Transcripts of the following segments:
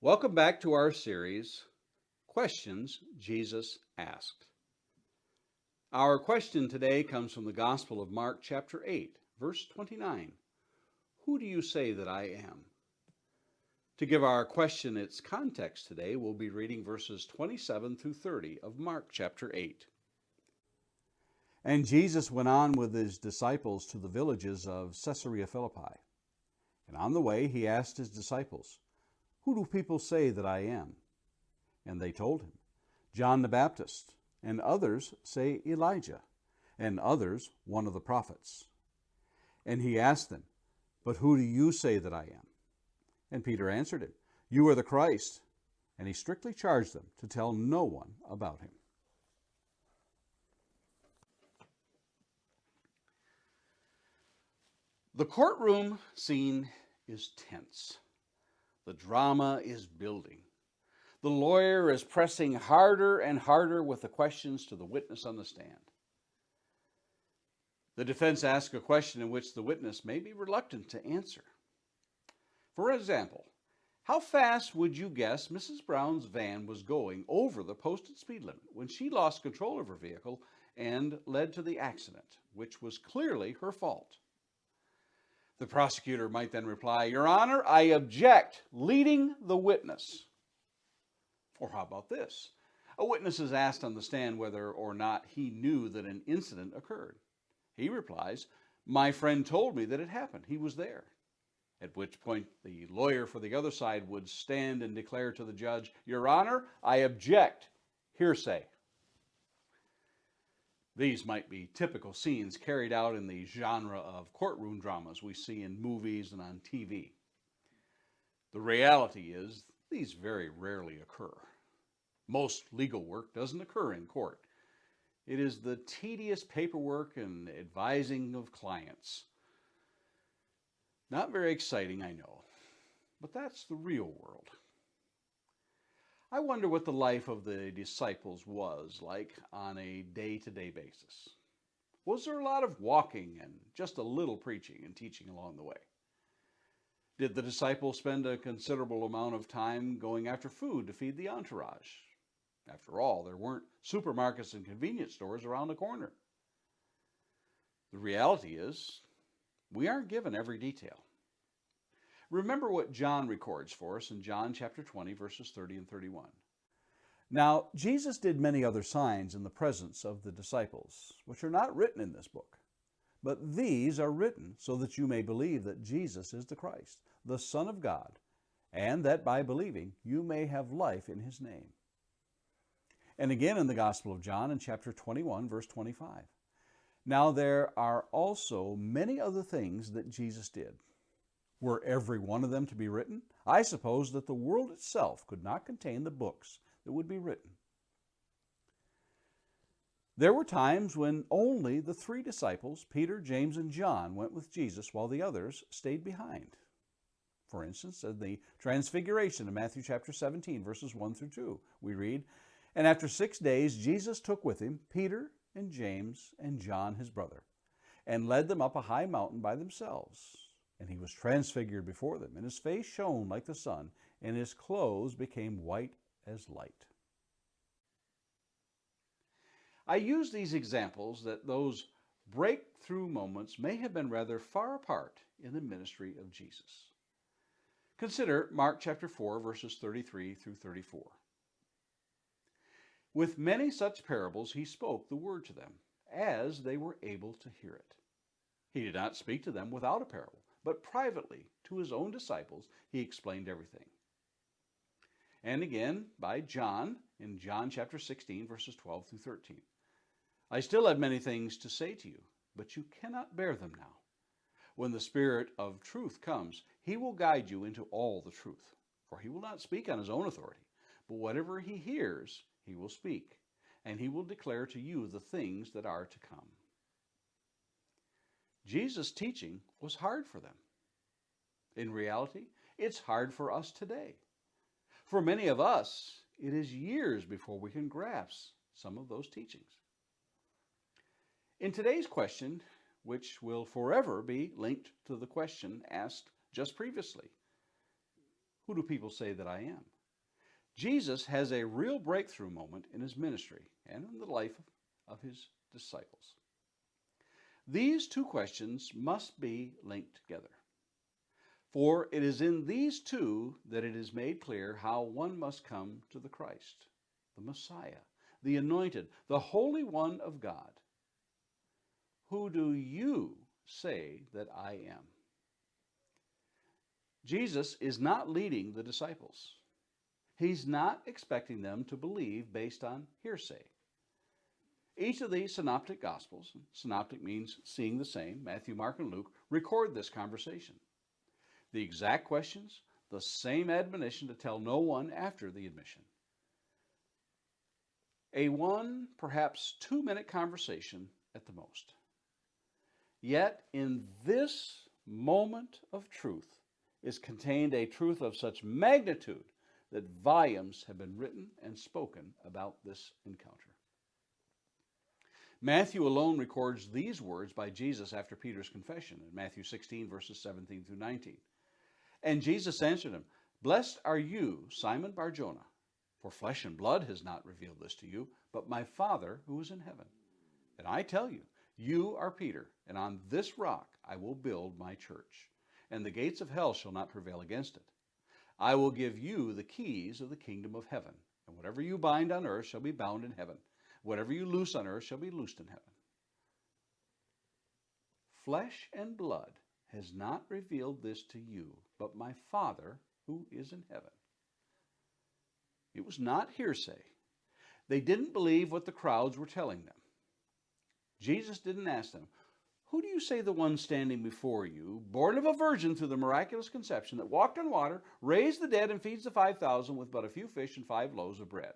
Welcome back to our series, Questions Jesus Asked. Our question today comes from the Gospel of Mark, chapter 8, verse 29. Who do you say that I am? To give our question its context today, we'll be reading verses 27 through 30 of Mark, chapter 8. And Jesus went on with his disciples to the villages of Caesarea Philippi. And on the way he asked his disciples, Who do people say that I am? And they told him, John the Baptist, and others say Elijah, and others one of the prophets. And he asked them, But who do you say that I am? And Peter answered him, You are the Christ. And he strictly charged them to tell no one about him. The courtroom scene is tense. The drama is building. The lawyer is pressing harder and harder with the questions to the witness on the stand. The defense asks a question in which the witness may be reluctant to answer. For example, how fast would you guess Mrs. Brown's van was going over the posted speed limit when she lost control of her vehicle and led to the accident, which was clearly her fault? The prosecutor might then reply, Your Honor, I object, leading the witness. Or how about this? A witness is asked on the stand whether or not he knew that an incident occurred. He replies, My friend told me that it happened. He was there. At which point the lawyer for the other side would stand and declare to the judge, Your Honor, I object, hearsay. These might be typical scenes carried out in the genre of courtroom dramas we see in movies and on TV. The reality is, these very rarely occur. Most legal work doesn't occur in court. It is the tedious paperwork and advising of clients. Not very exciting, I know, but that's the real world. I wonder what the life of the disciples was like on a day-to-day basis. Was there a lot of walking and just a little preaching and teaching along the way? Did the disciples spend a considerable amount of time going after food to feed the entourage? After all, there weren't supermarkets and convenience stores around the corner. The reality is, we aren't given every detail. Remember what John records for us in John chapter 20, verses 30 and 31. Now, Jesus did many other signs in the presence of the disciples, which are not written in this book. But these are written so that you may believe that Jesus is the Christ, the Son of God, and that by believing you may have life in his name. And again in the Gospel of John in chapter 21, verse 25. Now there are also many other things that Jesus did. Were every one of them to be written? I suppose that the world itself could not contain the books that would be written. There were times when only the three disciples, Peter, James, and John, went with Jesus while the others stayed behind. For instance, in the Transfiguration in Matthew chapter 17, verses 1 through 2, we read, And after 6 days Jesus took with him Peter and James and John his brother, and led them up a high mountain by themselves. And he was transfigured before them, and his face shone like the sun, and his clothes became white as light. I use these examples that those breakthrough moments may have been rather far apart in the ministry of Jesus. Consider Mark chapter 4, verses 33 through 34. With many such parables he spoke the word to them, as they were able to hear it. He did not speak to them without a parable, but privately to his own disciples he explained everything. And again by John in John chapter 16, verses 12 through 13. I still have many things to say to you, but you cannot bear them now. When the Spirit of truth comes, he will guide you into all the truth. For he will not speak on his own authority, but whatever he hears, he will speak, and he will declare to you the things that are to come. Jesus' teaching was hard for them. In reality, it's hard for us today. For many of us, it is years before we can grasp some of those teachings. In today's question, which will forever be linked to the question asked just previously, who do people say that I am? Jesus has a real breakthrough moment in his ministry and in the life of his disciples. These two questions must be linked together, for it is in these two that it is made clear how one must come to the Christ, the Messiah, the Anointed, the Holy One of God. Who do you say that I am? Jesus is not leading the disciples. He's not expecting them to believe based on hearsay. Each of the synoptic gospels, synoptic means seeing the same, Matthew, Mark, and Luke, record this conversation. The exact questions, the same admonition to tell no one after the admission. A 1, perhaps 2-minute conversation at the most. Yet in this moment of truth is contained a truth of such magnitude that volumes have been written and spoken about this encounter. Matthew alone records these words by Jesus after Peter's confession in Matthew 16, verses 17 through 19. And Jesus answered him, "Blessed are you, Simon Bar-Jonah, for flesh and blood has not revealed this to you, but my Father who is in heaven. And I tell you, you are Peter, and on this rock I will build my church, and the gates of hell shall not prevail against it. I will give you the keys of the kingdom of heaven, and whatever you bind on earth shall be bound in heaven. Whatever you loose on earth shall be loosed in heaven." Flesh and blood has not revealed this to you, but my Father who is in heaven. It was not hearsay. They didn't believe what the crowds were telling them. Jesus didn't ask them, "Who do you say the one standing before you, born of a virgin through the miraculous conception, that walked on water, raised the dead, and feeds the 5,000 with but a few fish and 5 loaves of bread?"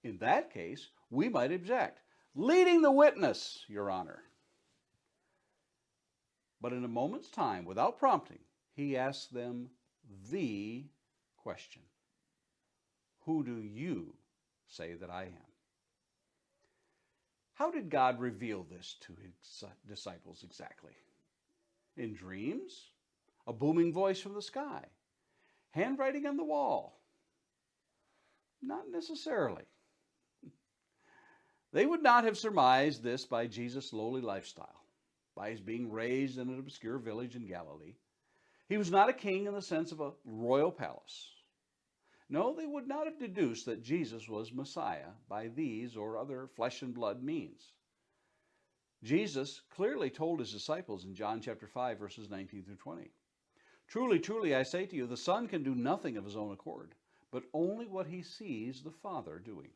In that case, we might object, "Leading the witness, Your Honor." But in a moment's time, without prompting, he asked them the question, "Who do you say that I am?" How did God reveal this to his disciples exactly? In dreams? A booming voice from the sky? Handwriting on the wall? Not necessarily. They would not have surmised this by Jesus' lowly lifestyle, by his being raised in an obscure village in Galilee. He was not a king in the sense of a royal palace. No, they would not have deduced that Jesus was Messiah by these or other flesh and blood means. Jesus clearly told his disciples in John chapter 5, verses 19 through 20, "Truly, truly, I say to you, the Son can do nothing of his own accord, but only what he sees the Father doing.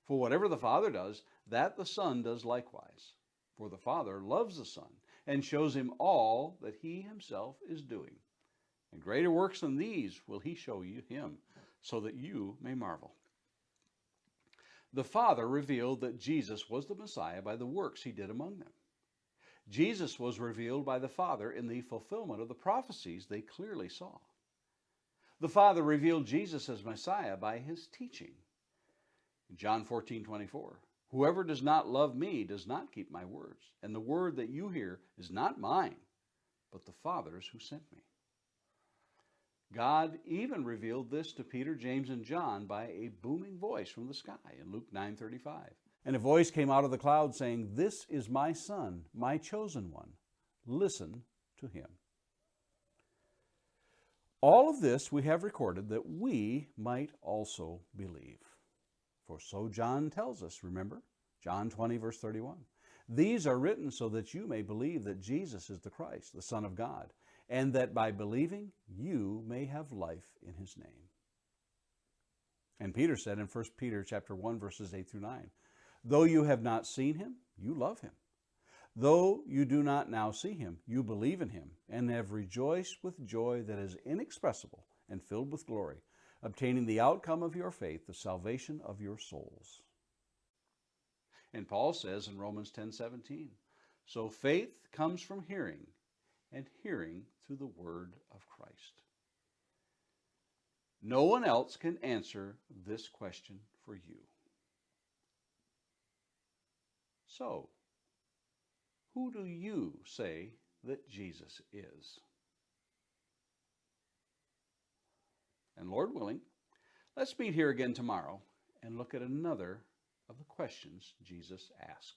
For whatever the Father does, that the Son does likewise. For the Father loves the Son and shows him all that he himself is doing. And greater works than these will he show you him, so that you may marvel." The Father revealed that Jesus was the Messiah by the works he did among them. Jesus was revealed by the Father in the fulfillment of the prophecies they clearly saw. The Father revealed Jesus as Messiah by his teaching. In John 14:24, "Whoever does not love me does not keep my words, and the word that you hear is not mine, but the Father's who sent me." God even revealed this to Peter, James, and John by a booming voice from the sky in Luke 9:35. "And a voice came out of the cloud saying, 'This is my Son, my chosen one. Listen to him.'" All of this we have recorded that we might also believe. For so John tells us, remember? John 20, verse 31. "These are written so that you may believe that Jesus is the Christ, the Son of God, and that by believing you may have life in his name." And Peter said in 1 Peter chapter 1, verses 8 through 9, "Though you have not seen him, you love him. Though you do not now see him, you believe in him, and have rejoiced with joy that is inexpressible and filled with glory, obtaining the outcome of your faith, the salvation of your souls." And Paul says in Romans 10:17, "So faith comes from hearing, and hearing through the word of Christ." No one else can answer this question for you. So, who do you say that Jesus is? And Lord willing, Let's meet here again tomorrow and look at another of the questions Jesus asked.